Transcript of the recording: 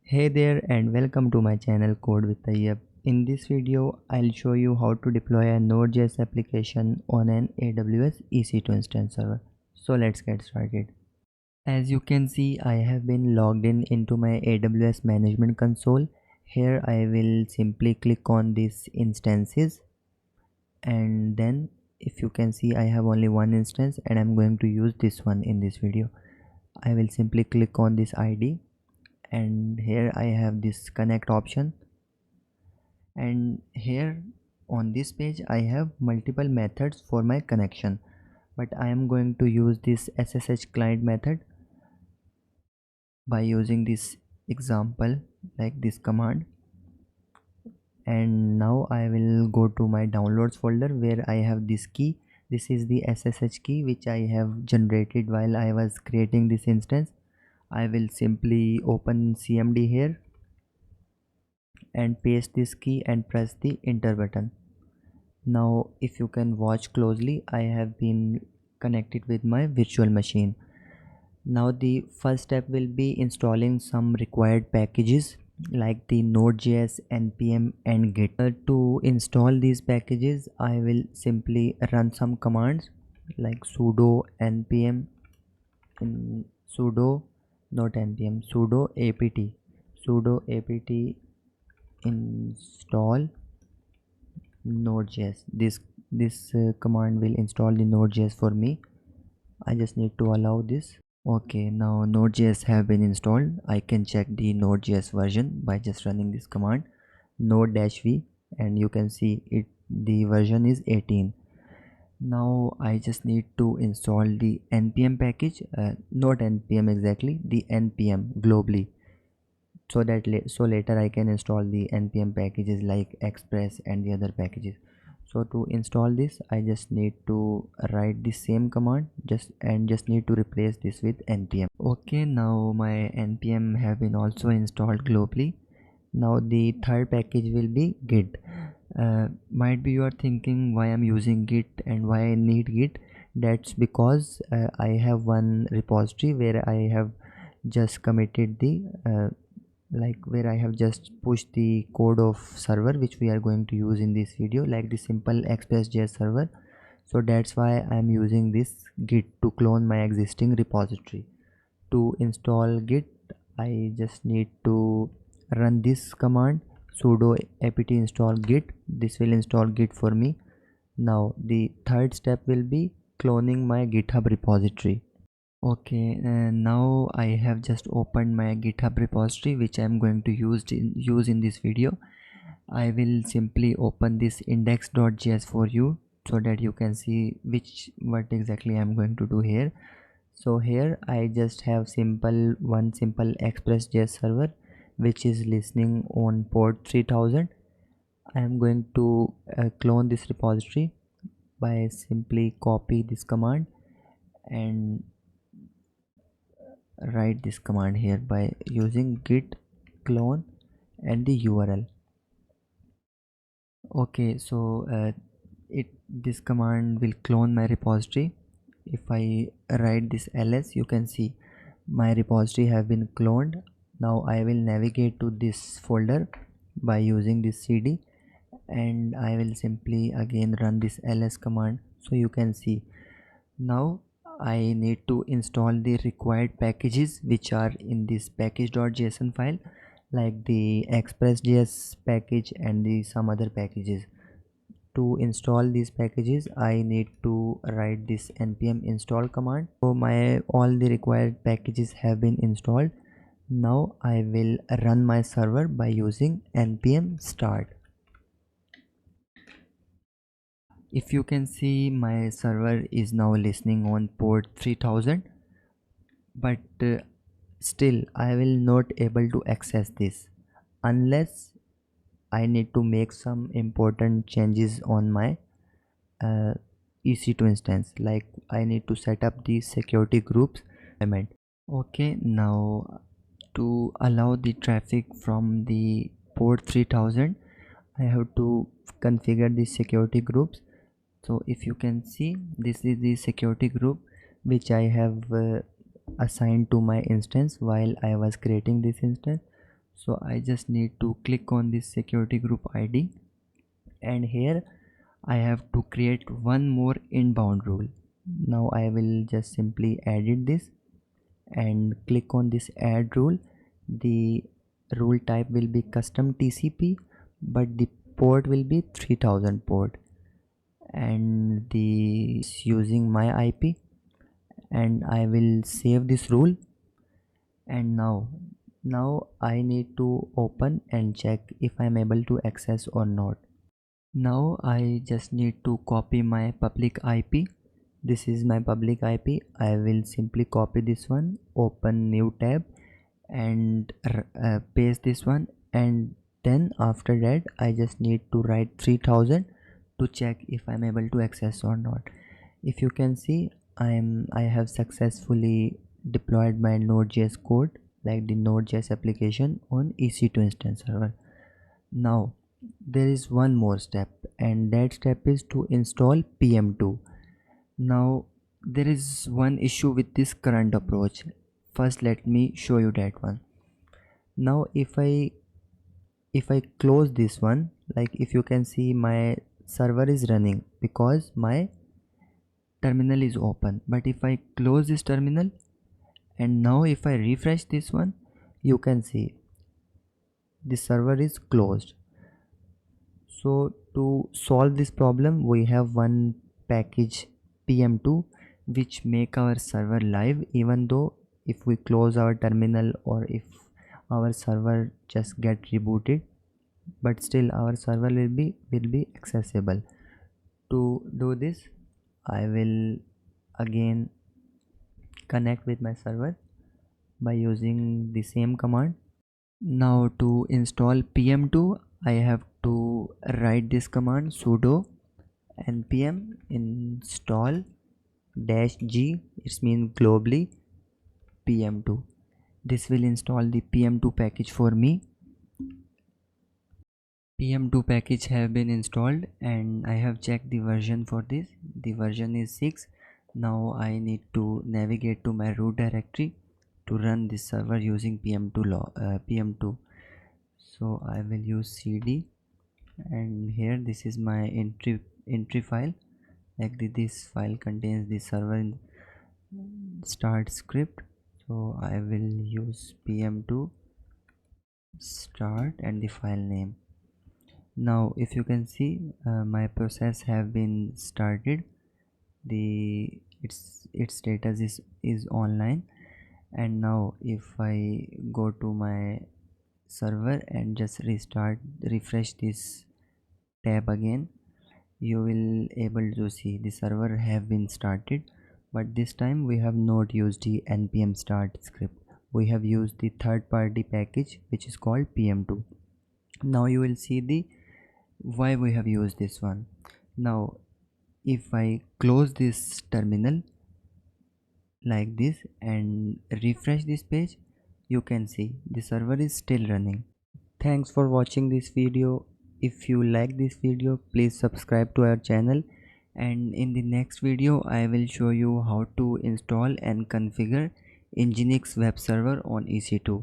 Hey there and welcome to my channel Code with Tayyab. In this video, I'll show you how to deploy a Node.js application on an AWS EC2 instance server. So let's get started. As you can see, I have been logged in into my AWS management console. Here I will simply click on these instances, and then if you can see, I have only one instance and I'm going to use this one in this video. I will simply click on this ID, and here I have this connect option, and here on this page I have multiple methods for my connection, but I am going to use this SSH client method by using this example, like this command. And now I will go to my downloads folder where I have this key. This is the SSH key which I have generated while I was creating this instance. I will simply open CMD here and paste this key and press the enter button. Now if you can watch closely, I have been connected with my virtual machine. Now the first step will be installing some required packages like the Node.js NPM and Git. To install these packages, I will simply run some commands like sudo npm in sudo not npm sudo apt install Node.js. This command will install the Node.js for me. I just need to allow this. Okay, now Node.js have been installed. I can check the Node.js version by just running this command node-v, and you can see it, the version is 18. Now I just need to install the npm package, not npm exactly, the npm globally, so that later I can install the npm packages like express and the other packages. So to install this, I just need to write the same command just need to replace this with npm. Okay, now my npm have been also installed globally. Now the third package will be git. Might be you are thinking why I'm using git and why I need git. That's because I have one repository where I have just committed the where I have just pushed the code of server which we are going to use in this video, like the simple express.js server. So that's why I am using this git to clone my existing repository. To install git, I just need to run this command sudo apt install git. This will install git for me. Now the third step will be cloning my GitHub repository. Okay, and now I have just opened my GitHub repository which I am going to use in this video. I will simply open this index.js for you so that you can see what exactly I am going to do here. So here I just have one simple express.js server which is listening on port 3000. I am going to clone this repository by simply copy this command and write this command here by using git clone and the URL. Okay, so this command will clone my repository. If I write this ls, you can see my repository have been cloned. Now I will navigate to this folder by using this cd, and I will simply again run this ls command. So you can see now I need to install the required packages which are in this package.json file, like the express.js package and the some other packages. To install these packages, I need to write this npm install command. So my all the required packages have been installed. Now I will run my server by using npm start. If you can see, my server is now listening on port 3000, but still I will not able to access this unless I need to make some important changes on my EC2 instance, like I need to set up the security groups element. Okay, now to allow the traffic from the port 3000, I have to configure the security groups. So if you can see, this is the security group which I have assigned to my instance while I was creating this instance. So I just need to click on this security group ID, and here I have to create one more inbound rule. Now I will just simply edit this and click on this add rule. The rule type will be custom TCP, but the port will be 3000 port, and the using my IP, and I will save this rule. And now I need to open and check if I'm able to access or not. Now I just need to copy my public IP. This is my public IP. I will simply copy this one, open new tab, and paste this one, and then after that I just need to write 3000 to check if I'm able to access or not. If you can see, I have successfully deployed my Node.js code, like the Node.js application, on EC2 instance server. Now there is one more step, and that step is to install PM2. Now there is one issue with this current approach. First let me show you that one. Now if I close this one, like if you can see, my server is running because my terminal is open. But if I close this terminal, and now if I refresh this one, you can see the server is closed. So to solve this problem, we have one package PM2 which make our server live, even though if we close our terminal or if our server just get rebooted, but still our server will be accessible. To do this, I will again connect with my server by using the same command. Now to install PM2, I have to write this command sudo npm install -g, it means globally, PM2. This will install the PM2 package for me. PM2 package have been installed, and I have checked the version for this. The version is 6. Now I need to navigate to my root directory to run this server using PM2. So I will use cd, and here this is my entry file. Like this file contains the server start script. So I will use PM2 start and the file name. Now if you can see, my process have been started. Its status is online. And now if I go to my server and just refresh this tab again, you will able to see the server have been started. But this time we have not used the npm start script. We have used the third-party package which is called PM2. Now you will see the why we have used this one. Now if I close this terminal like this and refresh this page, you can see the server is still running. Thanks for watching this video. If you like this video, please subscribe to our channel, and in the next video I will show you how to install and configure Nginx web server on EC2.